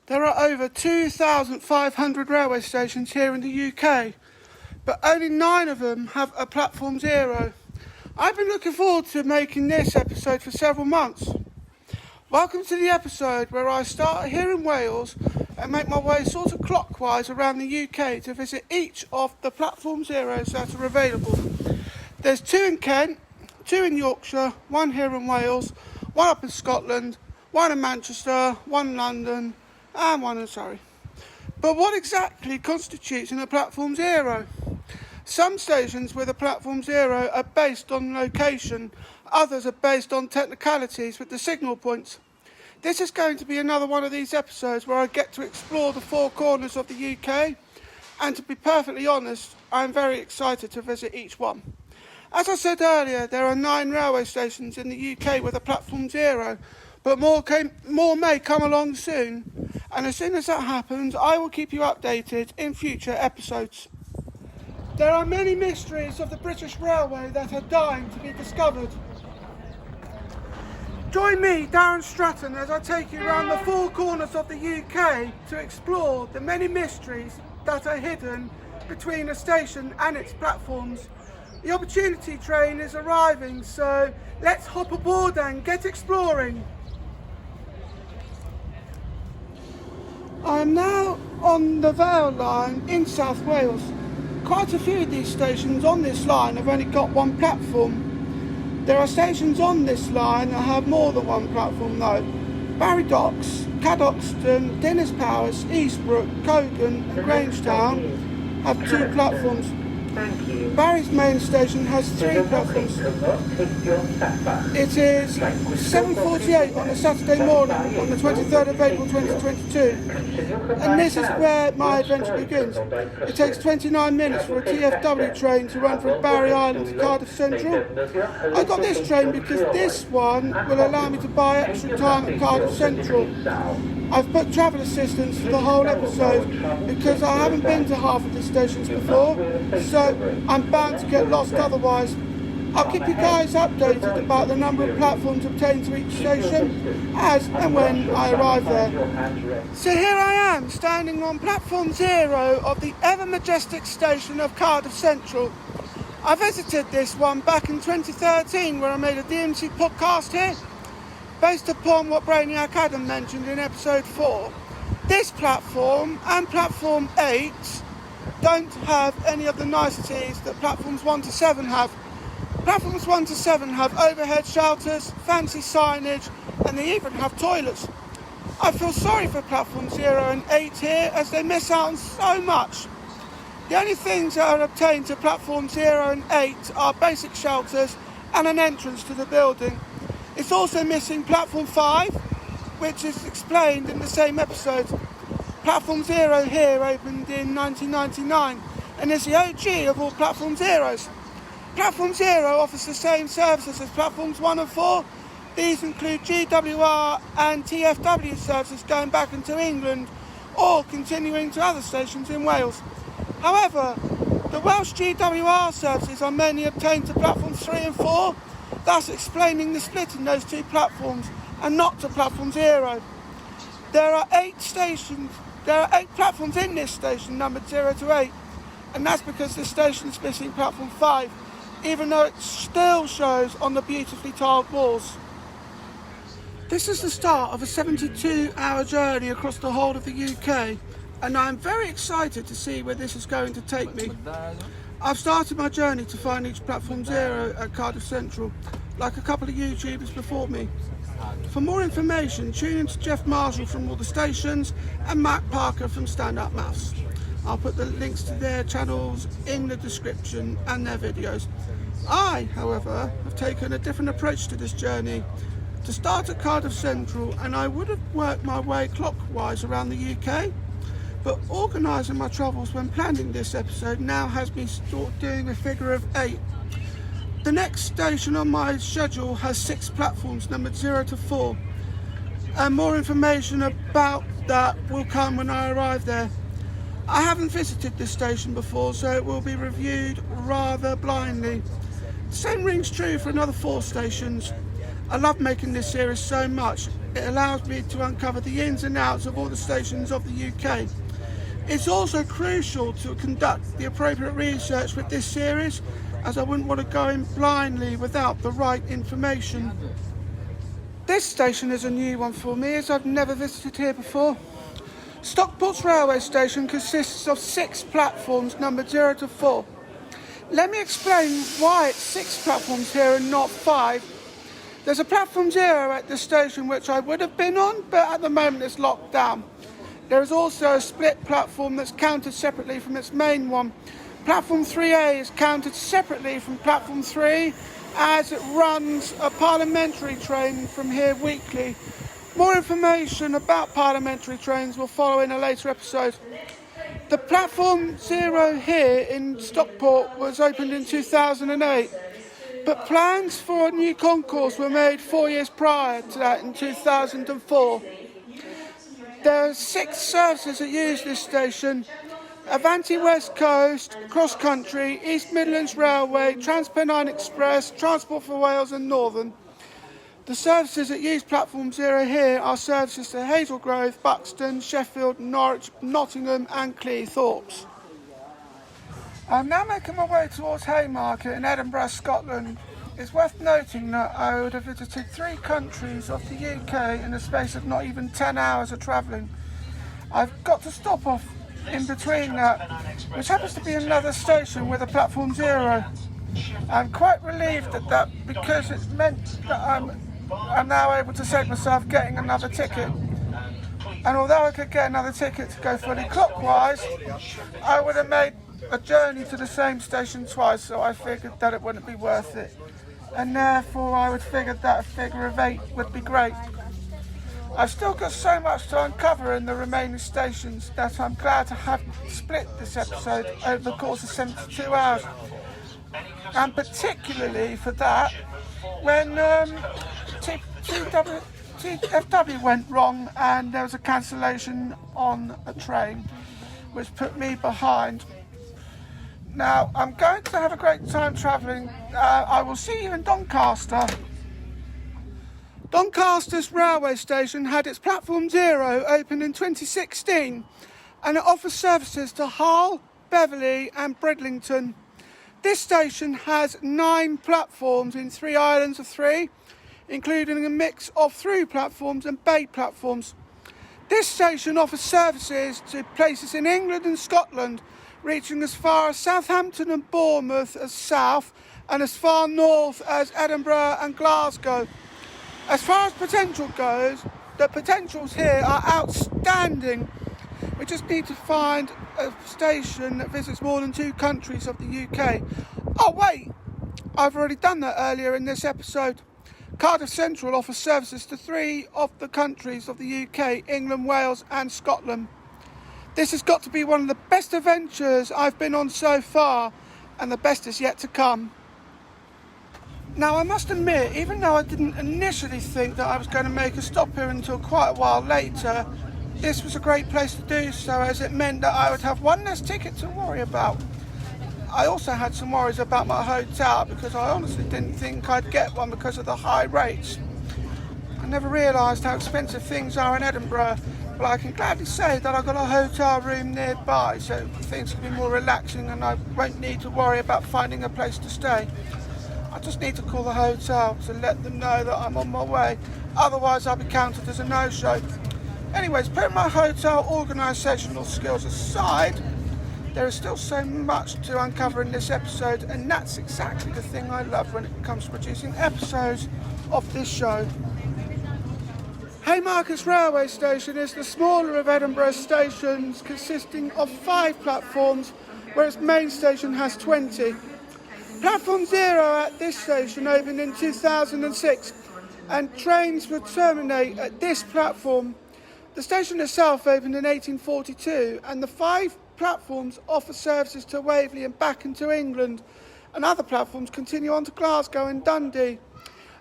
There are over 2,500 railway stations here in the UK, but only 9 of them have a platform zero. I've been looking forward to making this episode for several months. Welcome to the episode where I start here in Wales and make my way sort of clockwise around the UK to visit each of the platform zeros that are available. There's 2 in Kent, 2 in Yorkshire, 1 here in Wales, 1 up in Scotland, 1 in Manchester, 1 in London and 1 in Surrey. But what exactly constitutes in a platform zero? Some stations with a platform zero are based on location, others are based on technicalities with the signal points. This is going to be another one of these episodes where I get to explore the 4 corners of the UK, and to be perfectly honest, I'm very excited to visit each one. As I said earlier, there are 9 railway stations in the UK with a platform zero, but more may come along soon, and as soon as that happens, I will keep you updated in future episodes. There are many mysteries of the British Railway that are dying to be discovered. Join me, Darren Stratton, as I take you around the 4 corners of the UK to explore the many mysteries that are hidden between a station and its platforms. The opportunity train is arriving, so let's hop aboard and get exploring. I am now on the Vale line in South Wales. Quite a few of these stations on this line have only got 1 platform. There are stations on this line that have more than 1 platform though. Barry Docks, Caddoxton, Dinas Powys, Eastbrook, Cogan and Grangetown have 2 platforms. Thank you. Barry's main station has 3 platforms. It is 7:48 on a Saturday morning on the 23rd of April 2022, and this is where my adventure begins. It takes 29 minutes for a TFW train to run from Barry Island to Cardiff Central. I got this train because this one will allow me to buy extra time at Cardiff Central. I've put travel assistance for the whole episode because I haven't been to half of the stations before, so I'm bound to get lost otherwise. I'll keep you guys updated about the number of platforms obtained to each station as and when I arrive there. So here I am, standing on platform 0 of the ever majestic station of Cardiff Central. I visited this one back in 2013 where I made a DMC podcast here, based upon what Brainiac Adam mentioned in episode 4. This platform and platform 8 don't have any of the niceties that platforms 1 to 7 have. Platforms 1 to 7 have overhead shelters, fancy signage, and they even have toilets. I feel sorry for platform 0 and 8 here as they miss out on so much. The only things that are obtained to platform 0 and 8 are basic shelters and an entrance to the building. It's also missing platform 5, which is explained in the same episode. Platform 0 here opened in 1999 and is the OG of all platform zeros. Platform 0 offers the same services as platforms 1 and 4. These include GWR and TFW services going back into England or continuing to other stations in Wales. However, the Welsh GWR services are mainly obtained to platforms 3 and 4, thus explaining the split in those 2 platforms and not to platform 0. There are 8 platforms in this station numbered 0 to 8, and that's because this station is missing platform 5, even though it still shows on the beautifully tiled walls. This is the start of a 72-hour journey across the whole of the UK, and I'm very excited to see where this is going to take me. I've started my journey to find each platform 0 at Cardiff Central, like a couple of YouTubers before me. For more information, tune in to Jeff Marshall from All the Stations and Matt Parker from Stand Up Maths. I'll put the links to their channels in the description and their videos. I, however, have taken a different approach to this journey. To start at Cardiff Central, and I would have worked my way clockwise around the UK, but organising my travels when planning this episode now has me doing a figure of 8. The next station on my schedule has 6 platforms numbered 0 to 4, and more information about that will come when I arrive there. I haven't visited this station before, so it will be reviewed rather blindly. The same rings true for another 4 stations. I love making this series so much. It allows me to uncover the ins and outs of all the stations of the UK. It's also crucial to conduct the appropriate research with this series, as I wouldn't want to go in blindly without the right information. This station is a new one for me, as I've never visited here before. Stockport's railway station consists of 6 platforms numbered 0 to 4. Let me explain why it's 6 platforms here and not 5. There's a platform 0 at the station which I would have been on, but at the moment it's locked down. There is also a split platform that's counted separately from its main one. Platform 3A is counted separately from platform 3 as it runs a parliamentary train from here weekly. More information about parliamentary trains will follow in a later episode. The platform 0 here in Stockport was opened in 2008, but plans for a new concourse were made 4 years prior to that in 2004. There are 6 services that use this station: Avanti West Coast, Cross Country, East Midlands Railway, Transpennine Express, Transport for Wales and Northern. The services that use platform 0 here are services to Hazelgrove, Buxton, Sheffield, Norwich, Nottingham and Cleethorpes. I'm now making my way towards Haymarket in Edinburgh, Scotland. It's worth noting that I would have visited 3 countries of the UK in the space of not even 10 hours of travelling. I've got to stop off in between that, which happens to be another station with a platform 0. I'm quite relieved at that, because it meant that I'm now able to save myself getting another ticket. And although I could get another ticket to go fully clockwise, I would have made a journey to the same station twice, so I figured that it wouldn't be worth it. And therefore I would figure that a figure of 8 would be great. I've still got so much to uncover in the remaining stations that I'm glad to have split this episode over the course of 72 hours. And particularly for that, when TFW went wrong and there was a cancellation on a train, which put me behind. Now, I'm going to have a great time travelling. I will see you in Doncaster. Doncaster's railway station had its platform 0 opened in 2016, and it offers services to Hull, Beverley and Bridlington. This station has 9 platforms in 3 islands of 3, including a mix of through platforms and bay platforms. This station offers services to places in England and Scotland, reaching as far as Southampton and Bournemouth as south, and as far north as Edinburgh and Glasgow. As far as potential goes, the potentials here are outstanding. We just need to find a station that visits more than 2 countries of the UK. Oh wait, I've already done that earlier in this episode. Cardiff Central offers services to 3 of the countries of the UK, England, Wales and Scotland. This has got to be one of the best adventures I've been on so far, and the best is yet to come. Now, I must admit, even though I didn't initially think that I was going to make a stop here until quite a while later, this was a great place to do so, as it meant that I would have one less ticket to worry about. I also had some worries about my hotel, because I honestly didn't think I'd get one because of the high rates. I never realised how expensive things are in Edinburgh, but I can gladly say that I've got a hotel room nearby, so things can be more relaxing and I won't need to worry about finding a place to stay. I just need to call the hotel to let them know that I'm on my way, otherwise I'll be counted as a no-show. Anyways, putting my hotel organisational skills aside, there is still so much to uncover in this episode, and that's exactly the thing I love when it comes to producing episodes of this show. Haymarket's railway station is the smaller of Edinburgh's stations, consisting of 5 platforms, whereas main station has 20. Platform 0 at this station opened in 2006, and trains would terminate at this platform. The station itself opened in 1842, and the 5 platforms offer services to Waverley and back into England, and other platforms continue on to Glasgow and Dundee.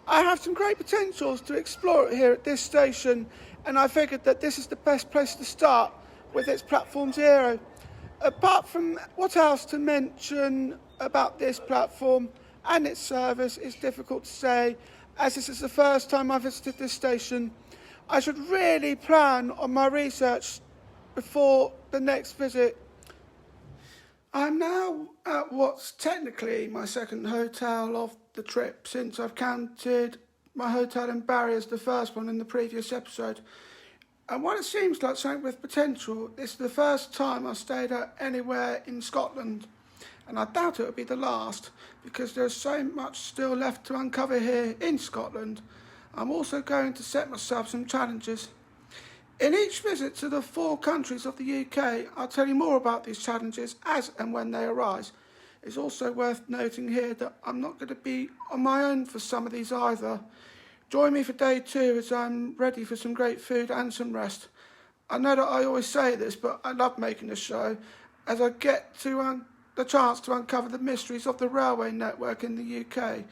I have some great potentials to explore here at this station, and I figured that this is the best place to start with its platform 0. Apart from what else to mention about this platform and its service is difficult to say, as this is the first time I visited this station, I should really plan on my research before the next visit. I'm now at what's technically my second hotel of the trip, since I've counted my hotel in Barry as the first one in the previous episode. And while it seems like something with potential, this is the first time I've stayed at anywhere in Scotland. And I doubt it will be the last, because there's so much still left to uncover here in Scotland. I'm also going to set myself some challenges. In each visit to the 4 countries of the UK, I'll tell you more about these challenges as and when they arise. It's also worth noting here that I'm not going to be on my own for some of these either. Join me for day 2 as I'm ready for some great food and some rest. I know that I always say this, but I love making this show as I get to the chance to uncover the mysteries of the railway network in the UK.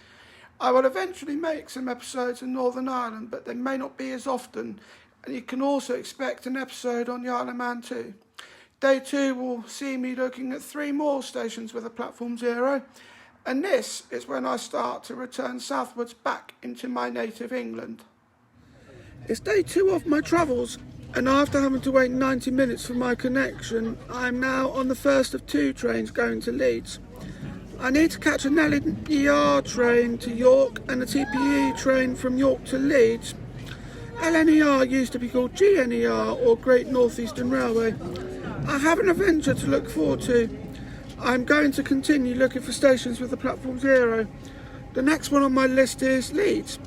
I will eventually make some episodes in Northern Ireland, but they may not be as often, and you can also expect an episode on the Isle of Man too. Day 2 will see me looking at 3 more stations with a Platform Zero, and this is when I start to return southwards back into my native England. It's day 2 of my travels, and after having to wait 90 minutes for my connection, I'm now on the first of 2 trains going to Leeds. I need to catch an LNER train to York and a TPE train from York to Leeds. LNER used to be called GNER, or Great North Eastern Railway. I have an adventure to look forward to. I'm going to continue looking for stations with the Platform Zero. The next one on my list is Leeds.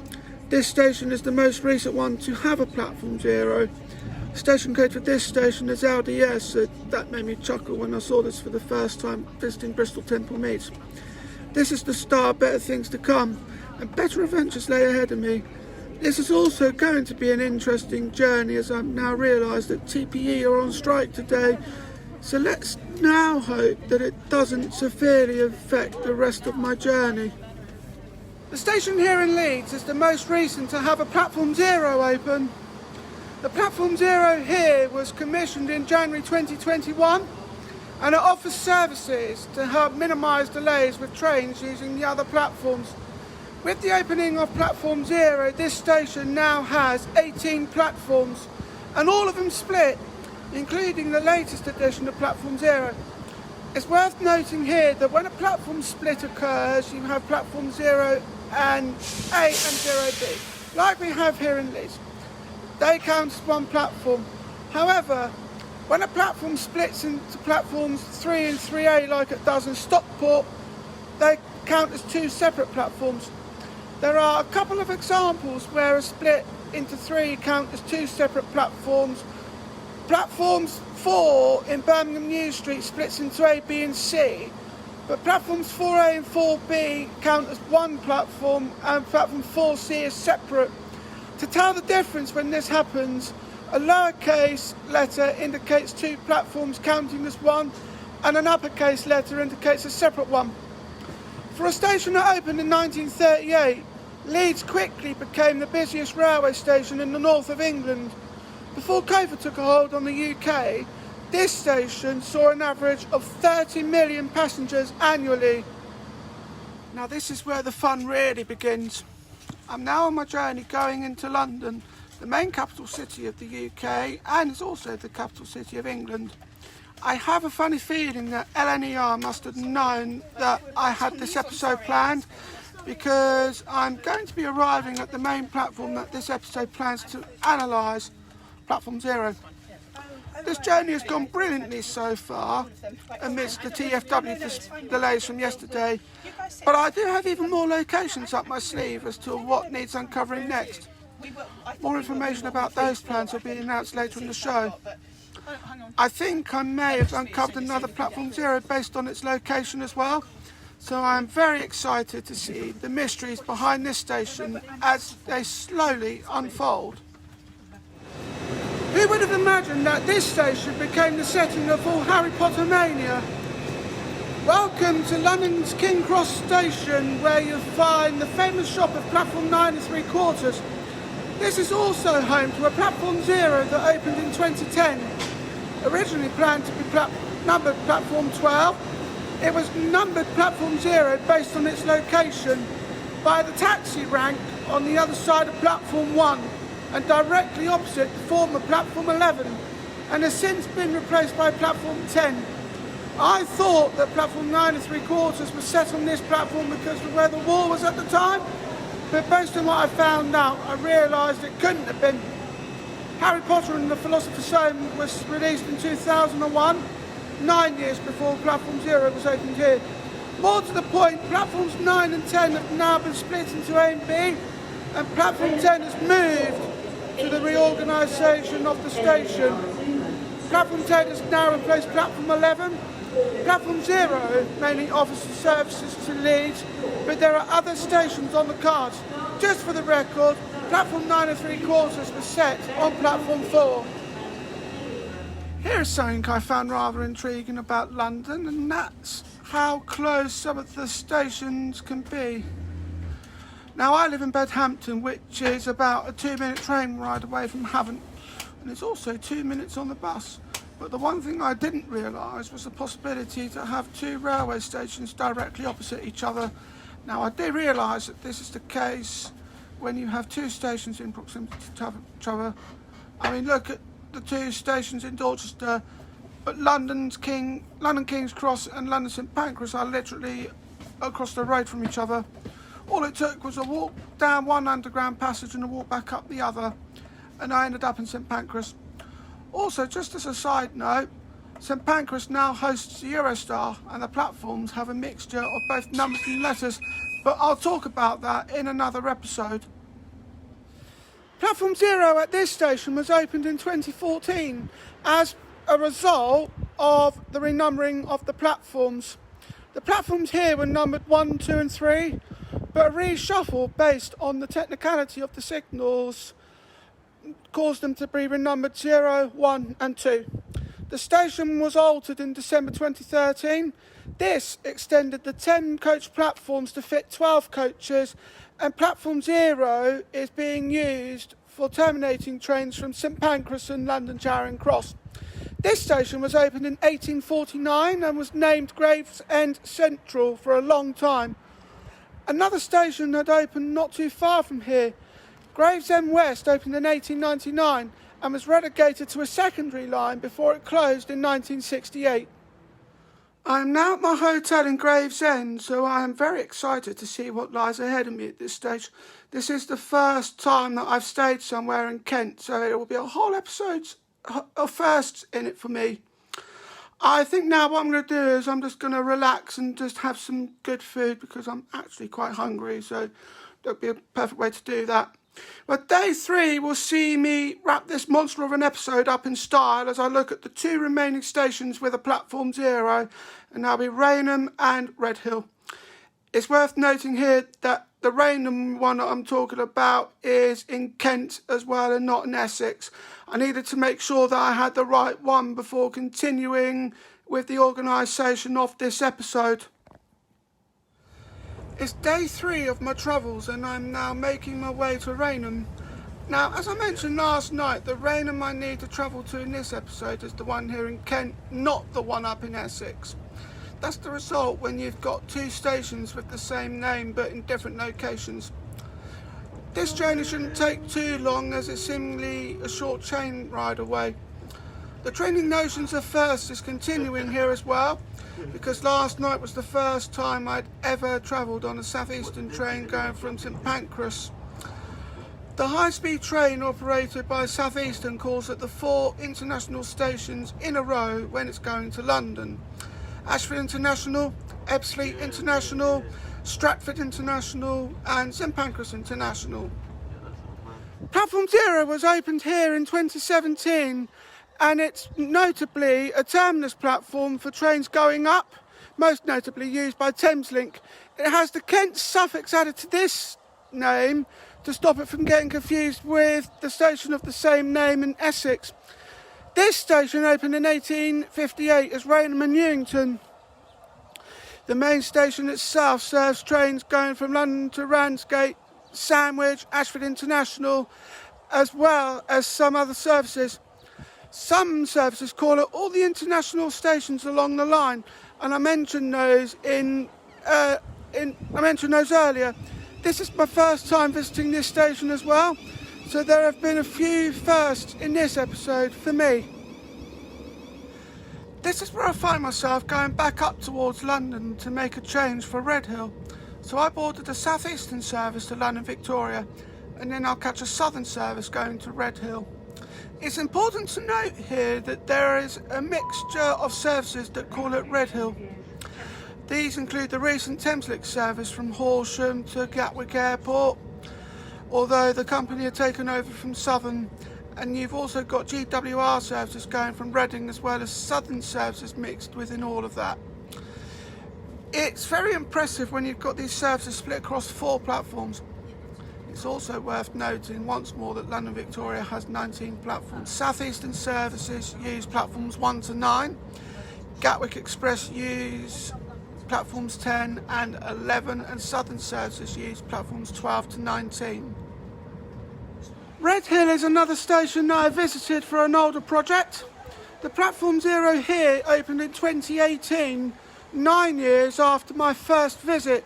This station is the most recent one to have a Platform Zero. Station code for this station is LDS, so that made me chuckle when I saw this for the first time visiting Bristol Temple Meads. This is the start of better things to come, and better adventures lay ahead of me. This is also going to be an interesting journey, as I've now realised that TPE are on strike today, so let's now hope that it doesn't severely affect the rest of my journey. The station here in Leeds is the most recent to have a Platform Zero open. The Platform Zero here was commissioned in January 2021, and it offers services to help minimise delays with trains using the other platforms. With the opening of Platform Zero, this station now has 18 platforms, and all of them split, including the latest edition of Platform Zero. It's worth noting here that when a platform split occurs, you have Platform Zero and A and Zero B, like we have here in Leeds. They count as one platform. However, when a platform splits into platforms 3 and 3A like it does in Stockport, they count as 2 separate platforms. There are a couple of examples where a split into 3 count as 2 separate platforms. Platforms 4 in Birmingham New Street splits into A, B and C, but platforms 4A and 4B count as one platform, and platform 4C is separate. To tell the difference when this happens, a lowercase letter indicates 2 platforms counting as one, and an uppercase letter indicates a separate one. For a station that opened in 1938, Leeds quickly became the busiest railway station in the north of England. Before COVID took a hold on the UK, this station saw an average of 30 million passengers annually. Now this is where the fun really begins. I'm now on my journey going into London, the main capital city of the UK, and it's also the capital city of England. I have a funny feeling that LNER must have known that I had this episode planned, because I'm going to be arriving at the main platform that this episode plans to analyse, Platform Zero. This journey has gone brilliantly so far, amidst the TFW delays from yesterday, but I do have even more locations up my sleeve as to what needs uncovering next. More information about those plans will be announced later in the show. I think I may have uncovered another Platform Zero based on its location as well, so I'm very excited to see the mysteries behind this station as they slowly unfold. Who would have imagined that this station became the setting of all Harry Potter mania? Welcome to London's King Cross station, where you'll find the famous shop of Platform 9 3/4. This is also home to a Platform Zero that opened in 2010. Originally planned to be numbered Platform 12, it was numbered Platform Zero based on its location. by the taxi rank on the other side of platform 1 and directly opposite the former platform 11, and has since been replaced by platform 10. I thought that platform 9 3/4 was set on this platform because of where the wall was at the time, but based on what I found out, I realised it couldn't have been. Harry Potter and the Philosopher's Stone was released in 2001, 9 years before platform 0 was opened here. More to the point, platforms 9 and 10 have now been split into A and B, and platform 10 has moved to the reorganisation of the station. Platform 10 has now replaced platform 11. Platform 0 mainly offers services to Leeds, but there are other stations on the cards. Just for the record, platform 9 3/4 was set on platform 4. Here's something I found rather intriguing about London, and that's how close some of the stations can be. Now, I live in Bedhampton, which is about a 2-minute train ride away from Havant, and it's also 2 minutes on the bus. But the one thing I didn't realise was the possibility to have 2 railway stations directly opposite each other. Now, I do realise that this is the case when you have 2 stations in proximity to each other. I mean, look at the 2 stations in Dorchester, but London King's Cross and London St Pancras are literally across the road from each other. All it took was a walk down one underground passage and a walk back up the other, and I ended up in St Pancras. Also, just as a side note, St Pancras now hosts the Eurostar, and the platforms have a mixture of both numbers and letters, but I'll talk about that in another episode. Platform 0 at this station was opened in 2014 as a result of the renumbering of the platforms. The platforms here were numbered 1, 2 and 3, but a reshuffle based on the technicality of the signals caused them to be renumbered 0, 1 and 2. The station was altered in December 2013. This extended the 10 coach platforms to fit 12 coaches, and platform 0 is being used for terminating trains from St Pancras and London Charing Cross. This station was opened in 1849 and was named Gravesend Central for a long time. Another station had opened not too far from here. Gravesend West opened in 1899 and was relegated to a secondary line before it closed in 1968. I am now at my hotel in Gravesend, so I am very excited to see what lies ahead of me at this stage. This is the first time that I've stayed somewhere in Kent, so it will be a whole episode of firsts in it for me. I think now what I'm going to do is I'm just going to relax and just have some good food because I'm actually quite hungry, so that'll be a perfect way to do that. But day 3 will see me wrap this monster of an episode up in style as I look at the 2 remaining stations with a platform 0, and that'll be Rainham and Redhill. It's worth noting here that the Rainham one that I'm talking about is in Kent as well and not in Essex. I needed to make sure that I had the right one before continuing with the organisation of this episode. It's day 3 of my travels and I'm now making my way to Rainham. Now, as I mentioned last night, the Rainham I need to travel to in this episode is the one here in Kent, not the one up in Essex. That's the result when you've got 2 stations with the same name but in different locations. This journey shouldn't take too long as it's seemingly a short train ride away. The training notions of first is continuing here as well, because last night was the first time I'd ever travelled on a southeastern train going from St Pancras. The high-speed train operated by Southeastern calls at the 4 international stations in a row when it's going to London. Ashford International, Ebbsfleet International, Stratford International and St Pancras International. Platform 0 was opened here in 2017 and it's notably a terminus platform for trains going up, most notably used by Thameslink. It has the Kent suffix added to this name to stop it from getting confused with the station of the same name in Essex. This station opened in 1858 as Rainham and Newington. The main station itself serves trains going from London to Ramsgate, Sandwich, Ashford International, as well as some other services. Some services call at all the international stations along the line, and I mentioned those earlier. This is my first time visiting this station as well, so there have been a few firsts in this episode for me. This is where I find myself going back up towards London to make a change for Redhill. So I boarded the South Eastern service to London Victoria, and then I'll catch a Southern service going to Redhill. It's important to note here that there is a mixture of services that call at Redhill. These include the recent Thameslink service from Horsham to Gatwick Airport, although the company had taken over from Southern, and you've also got GWR services going from Reading as well as Southern services mixed within all of that. It's very impressive when you've got these services split across 4 platforms. It's also worth noting once more that London Victoria has 19 platforms. South Eastern services use platforms 1 to 9. Gatwick Express use platforms 10 and 11, and Southern services use platforms 12 to 19. Redhill is another station that I visited for an older project. The Platform 0 here opened in 2018, 9 years after my first visit.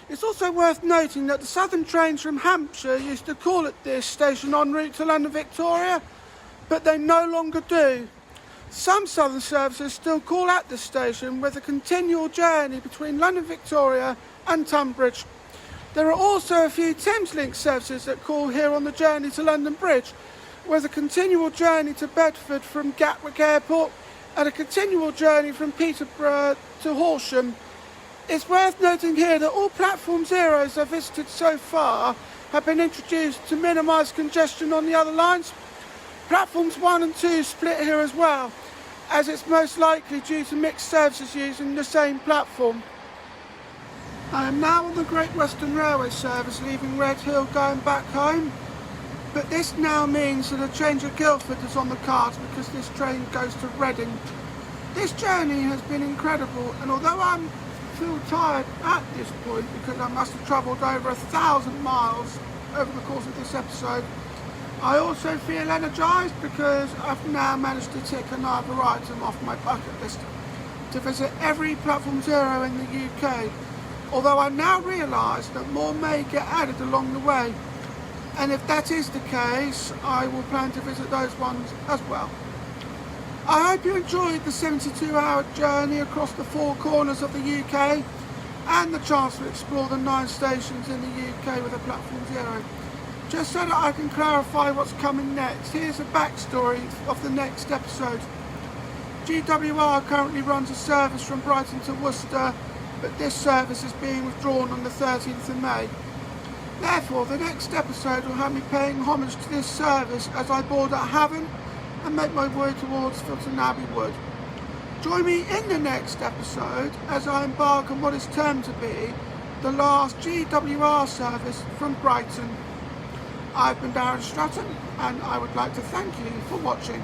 It's also worth noting that the Southern trains from Hampshire used to call at this station en route to London Victoria, but they no longer do. Some Southern services still call at this station with a continual journey between London Victoria and Tunbridge. There are also a few Thameslink services that call here on the journey to London Bridge, with a continual journey to Bedford from Gatwick Airport and a continual journey from Peterborough to Horsham. It's worth noting here that all Platform Zeros I've visited so far have been introduced to minimise congestion on the other lines. Platforms 1 and 2 split here as well, as it's most likely due to mixed services using the same platform. I am now on the Great Western Railway service leaving Redhill going back home, but this now means that a change at Guildford is on the cards because this train goes to Reading. This journey has been incredible, and although I feel tired at this point because I must have travelled over 1,000 miles over the course of this episode, I also feel energised because I've now managed to tick another item off my bucket list to visit every Platform 0 in the UK. Although I now realise that more may get added along the way, and if that is the case, I will plan to visit those ones as well. I hope you enjoyed the 72-hour journey across the 4 corners of the UK and the chance to explore the 9 stations in the UK with a Platform 0. Just so that I can clarify what's coming next, here's a backstory of the next episode. GWR currently runs a service from Brighton to Worcester, but this service is being withdrawn on the 13th of May. Therefore, the next episode will have me paying homage to this service as I board at Havant and make my way towards Filton Abbey Wood. Join me in the next episode as I embark on what is termed to be the last GWR service from Brighton. I've been Darren Stratton, and I would like to thank you for watching.